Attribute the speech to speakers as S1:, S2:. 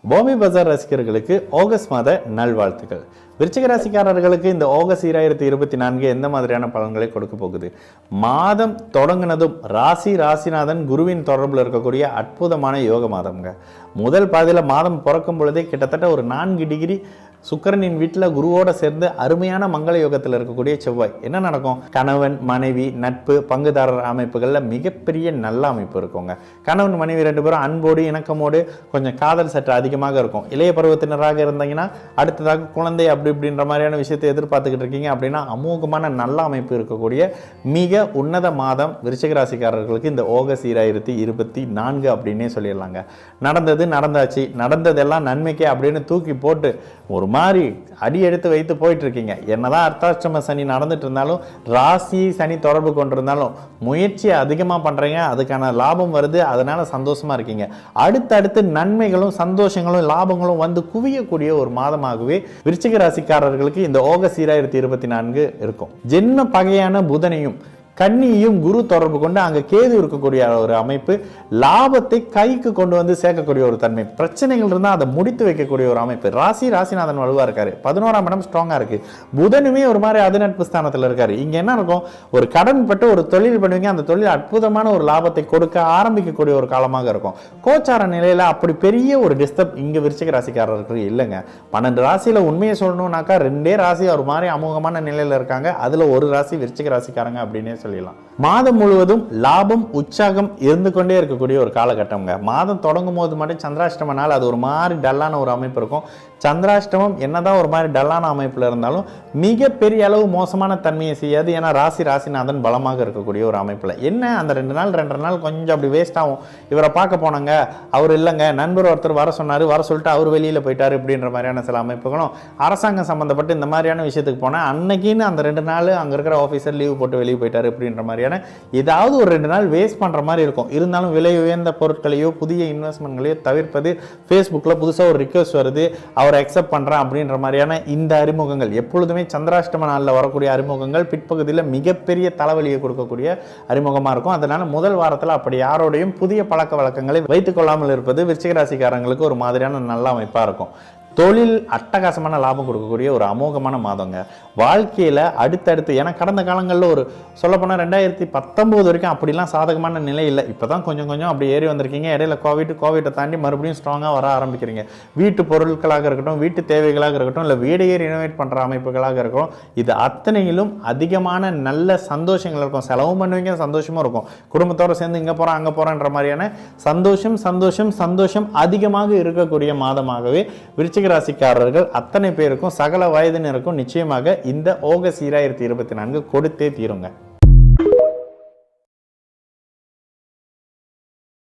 S1: பாம்பே பஜார் ரசிகர்களுக்கு ஆகஸ்ட் மாத நல்வாழ்த்துக்கள். விருச்சிக ராசிக்காரர்களுக்கு இந்த ஆகஸ்ட் 2024 எந்த மாதிரியான பலன்களை கொடுக்க போகுது? மாதம் தொடங்கினதும் ராசிநாதன் குருவின் தொடர்பில் இருக்கக்கூடிய அற்புதமான யோக மாதம்ங்க. முதல் பாதியில் மாதம் பிறக்கும் பொழுதே கிட்டத்தட்ட ஒரு 4 டிகிரி சுக்கிரனின் வீட்டில் குருவோட சேர்ந்து அருமையான மங்கள யோகத்தில் இருக்கக்கூடிய செவ்வாய். என்ன நடக்கும்? கணவன் மனைவி நட்பு பங்குதாரர் அமைப்புகளில் மிகப்பெரிய நல்ல அமைப்பு இருக்குங்க. கணவன் மனைவி 2 பேரும் அன்போடு இணக்கமோடு கொஞ்சம் காதல் சற்று அதிகமாக இருக்கும். இளைய பருவத்தினராக இருந்தீங்கன்னா அடுத்ததாக குழந்தை அப்படி இப்படின்ற மாதிரியான விஷயத்தை எதிர்பார்த்துக்கிட்டு இருக்கீங்க அப்படின்னா அமோகமான நல்ல அமைப்பு இருக்கக்கூடிய மிக உன்னத மாதம் விருச்சிக ராசிக்காரர்களுக்கு இந்த ஆகஸ்ட் 2024 அப்படின்னே சொல்லிடலாங்க. நடந்தாச்சு, நடந்ததெல்லாம் நன்மைக்கே அப்படின்னு தூக்கி போட்டு ஒரு மாதிரி அடி எடுத்து வைத்து போயிட்டு இருக்கீங்க. என்னதான் அர்த்தாஷ்டம சனி நடந்துட்டு இருந்தாலும் ராசி சனி தொடர்பு கொண்டிருந்தாலும் முயற்சி அதிகமாக பண்றீங்க, அதுக்கான லாபம் வருது, அதனால சந்தோஷமா இருக்கீங்க. அடுத்தடுத்து நன்மைகளும் சந்தோஷங்களும் லாபங்களும் வந்து குவியக்கூடிய ஒரு மாதமாகவே விருச்சிக ராசிக்காரர்களுக்கு இந்த ஆகஸ்ட் 2024 இருக்கும். ஜென்ம பகையான புதனையும் கன்னியையும் குரு தொடர்பு கொண்டு அங்கே கேது இருக்கக்கூடிய ஒரு அமைப்பு, லாபத்தை கைக்கு கொண்டு வந்து சேர்க்கக்கூடிய ஒரு தன்மை, பிரச்சனைகள் இருந்தால் அதை முடித்து வைக்கக்கூடிய ஒரு அமைப்பு. ராசிநாதன் வலுவா இருக்காரு, 11ஆம் இடம் ஸ்ட்ராங்கா இருக்கு, புதனுமே ஒரு மாதிரி அதிநட்பு ஸ்தானத்தில் இருக்காரு. இங்க என்ன இருக்கும்? ஒரு கடன் பட்டு ஒரு தொழில் பண்ணுவீங்க, அந்த தொழில் அற்புதமான ஒரு லாபத்தை கொடுக்க ஆரம்பிக்கக்கூடிய ஒரு காலமாக இருக்கும். கோச்சார நிலையில அப்படி பெரிய ஒரு டிஸ்டர்ப் இங்க விருச்சிக ராசிக்காரர்கள் இல்லைங்க. 12 ராசியில உண்மையை சொல்லணும்னாக்கா 2 ராசி ஒரு மாதிரி அமோகமான நிலையில இருக்காங்க. அதுல ஒரு ராசி விருச்சிக ராசிக்காரங்க அப்படின்னே சொல்லலாம். மாதம் முழுவதும் லாபம் உற்சாகம் இருந்து கொண்டே இருக்கக்கூடிய ஒரு காலகட்டம்ங்க. மாதம் தொடங்கும் போது மட்டும் சந்திராஷ்டமனால் அது ஒரு மாதிரி டல்லான ஒரு அமைப்பு இருக்கும். சந்திராஷ்டமம் என்னதான் ஒரு மாதிரி டல்லான அமைப்புல இருந்தாலும் மிகப்பெரிய அளவு மோசமான தன்மையை செய்யாது. ஏன்னா ராசிநாதன் பலமாக இருக்கக்கூடிய ஒரு அமைப்புல என்ன அந்த 2 நாள் கொஞ்சம் அப்படி வேஸ்ட் ஆகும். இவரை பார்க்க போனாங்க, அவர் இல்லைங்க, நண்பர் ஒருத்தர் வர சொன்னாரு, வர சொல்லிட்டு அவர் வெளியில போயிட்டாரு இப்படின்ற மாதிரியான சில அமைப்புகளும், அரசாங்கம் சம்பந்தப்பட்டு இந்த மாதிரியான விஷயத்துக்கு போனா அன்னைக்குன்னு அந்த 2 நாள் அங்க இருக்கிற ஆபீசர் லீவ் போட்டு வெளியே போயிட்டாரு அப்படின்ற மாதிரியான ஏதாவது ஒரு 2 நாள் வேஸ்ட் பண்ற மாதிரி இருக்கும். இருந்தாலும் விலை உயர்ந்த பொருட்களையோ புதிய இன்வெஸ்ட்மெண்ட்களையோ தவிர்ப்பது. ஃபேஸ்புக்ல புதுசா ஒரு ரிக்வெஸ்ட் வருது, அவரை அக்செப்ட் பண்றேன் அப்படின்ற மாதிரியான இந்த அறிமுகங்கள் எப்பொழுதுமே சந்திராஷ்டம நாளில் வரக்கூடிய அறிமுகங்கள் பிற்பகுதியில் மிகப்பெரிய தலைவலியை கொடுக்கக்கூடிய அறிமுகமா இருக்கும். அதனால முதல் வாரத்தில் அப்படி யாரோடையும் புதிய பழக்க வழக்கங்களை வைத்துக் கொள்ளாமல் இருப்பது விருச்சிக ராசிக்காரங்களுக்கு ஒரு மாதிரியான நல்ல அமைப்பா இருக்கும். தொழில் அட்டகாசமான லாபம் கொடுக்கக்கூடிய ஒரு அமோகமான மாதங்க. வாழ்க்கையில் அடுத்தடுத்து ஏன்னா கடந்த காலங்களில் ஒரு சொல்லப்போனால் 2019 வரைக்கும் அப்படிலாம் சாதகமான நிலை இல்லை. இப்போ தான் கொஞ்சம் அப்படி ஏறி வந்திருக்கீங்க. இடையில கோவிட்டை தாண்டி மறுபடியும் ஸ்ட்ராங்காக வர ஆரம்பிக்கிறீங்க. வீட்டு பொருட்களாக இருக்கட்டும், வீட்டு தேவைகளாக இருக்கட்டும், இல்லை வீடையே ரினோவேட் பண்ணுற அமைப்புகளாக இருக்கட்டும், இது அத்தனையிலும் அதிகமான நல்ல சந்தோஷங்கள் இருக்கும். செலவு பண்ணுவீங்க, சந்தோஷமாக இருக்கும். குடும்பத்தோடு சேர்ந்து இங்கே போகிறோம் அங்கே போகிறோன்ற மாதிரியான சந்தோஷம் அதிகமாக இருக்கக்கூடிய மாதமாகவே விருச்சிக ராசிக்காரர்கள் அத்தனை பேருக்கும் சகல வயதினருக்கும் நிச்சயமாக இந்த ஆகஸ்ட் 2024 கொடுத்தே தீருங்க.